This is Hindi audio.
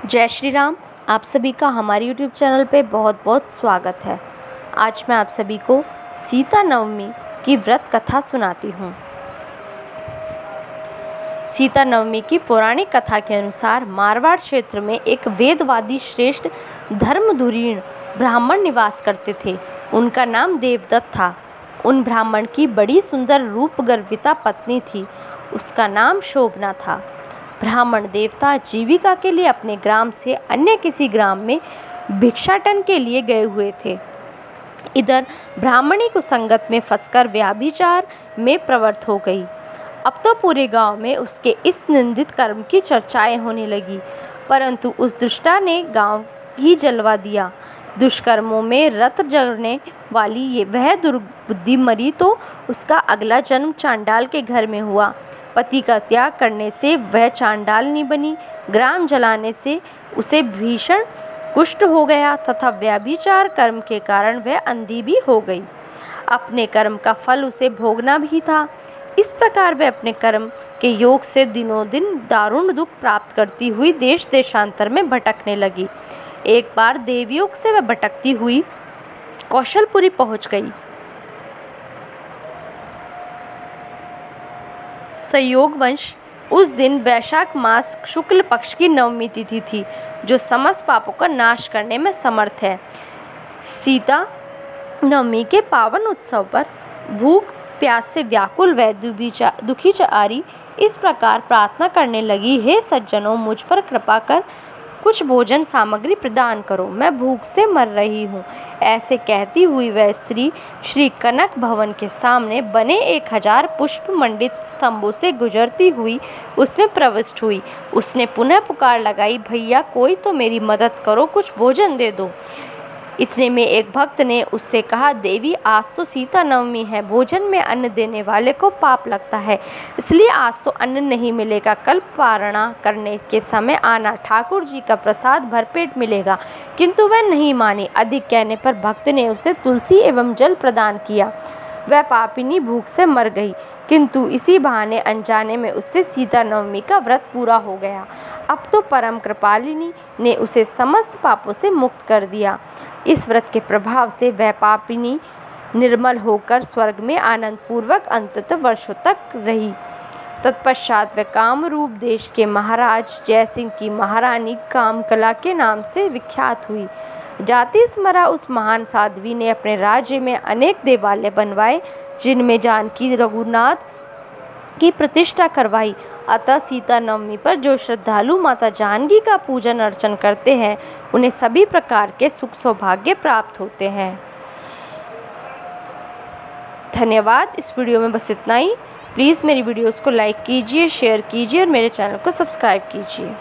जय श्री राम। आप सभी का हमारे YouTube चैनल पे बहुत बहुत स्वागत है। आज मैं आप सभी को सीता नवमी की व्रत कथा सुनाती हूँ। सीता नवमी की पौराणिक कथा के अनुसार मारवाड़ क्षेत्र में एक वेदवादी श्रेष्ठ धर्मधुरीण ब्राह्मण निवास करते थे। उनका नाम देवदत्त था। उन ब्राह्मण की बड़ी सुंदर रूपगर्विता पत्नी थी। उसका नाम शोभना था। ब्राह्मण देवता जीविका के लिए अपने ग्राम से अन्य किसी ग्राम में भिक्षाटन के लिए गए हुए थे। इधर ब्राह्मणी कुसंगत में फंसकर व्याभिचार में प्रवृत्त हो गई। अब तो पूरे गांव में उसके इस निंदित कर्म की चर्चाएं होने लगी, परंतु उस दुष्टा ने गांव ही जलवा दिया। दुष्कर्मों में रत जगने वाली ये वह दुर्बुद्धि मरी तो उसका अगला जन्म चांडाल के घर में हुआ। पति का त्याग करने से वह चांडालनी बनी। ग्राम जलाने से उसे भीषण कुष्ठ हो गया तथा व्याभिचार कर्म के कारण वह अंधी भी हो गई। अपने कर्म का फल उसे भोगना भी था। इस प्रकार वह अपने कर्म के योग से दिनों दिन दारुण दुख प्राप्त करती हुई देश देशांतर में भटकने लगी। एक बार देवयोग से वह भटकती हुई कौशलपुरी पहुंच गई। संयोगवश उस दिन वैशाख मास शुक्ल पक्ष की नवमी तिथि थी, जो समस्त पापों का नाश करने में समर्थ है। सीता नवमी के पावन उत्सव पर भूख प्यास से व्याकुल व दुखी चारी इस प्रकार प्रार्थना करने लगी, हे सज्जनों, मुझ पर कृपा कर कुछ भोजन सामग्री प्रदान करो, मैं भूख से मर रही हूँ। ऐसे कहती हुई वह स्त्री श्री कनक भवन के सामने बने 1000 पुष्प मंडित स्तंभों से गुजरती हुई उसमें प्रविष्ट हुई। उसने पुनः पुकार लगाई, भैया कोई तो मेरी मदद करो, कुछ भोजन दे दो। इतने में एक भक्त ने उससे कहा, देवी आज तो सीता नवमी है, भोजन में अन्न देने वाले को पाप लगता है, इसलिए आज तो अन्न नहीं मिलेगा। कल पारणा करने के समय आना, ठाकुर जी का प्रसाद भरपेट मिलेगा। किंतु वह नहीं मानी। अधिक कहने पर भक्त ने उसे तुलसी एवं जल प्रदान किया। वह पापिनी भूख से मर गई, किंतु इसी बहाने अनजाने में उससे सीता नवमी का व्रत पूरा हो गया। अब तो परम कृपालिनी ने उसे समस्त पापों से मुक्त कर दिया। इस व्रत के प्रभाव से वह पापिनी निर्मल होकर स्वर्ग में आनंद पूर्वक अनंत वर्षों तक रही। तत्पश्चात वह कामरूप देश के महाराज जयसिंह की महारानी कामकला के नाम से विख्यात हुई। जाति स्मरा उस महान साध्वी ने अपने राज्य में अनेक देवालय बनवाए, जिनमें जानकी रघुनाथ की प्रतिष्ठा करवाई। अतः सीता नवमी पर जो श्रद्धालु माता जानकी का पूजन अर्चन करते हैं, उन्हें सभी प्रकार के सुख सौभाग्य प्राप्त होते हैं। धन्यवाद। इस वीडियो में बस इतना ही। प्लीज़ मेरी वीडियोस को लाइक कीजिए, शेयर कीजिए और मेरे चैनल को सब्सक्राइब कीजिए।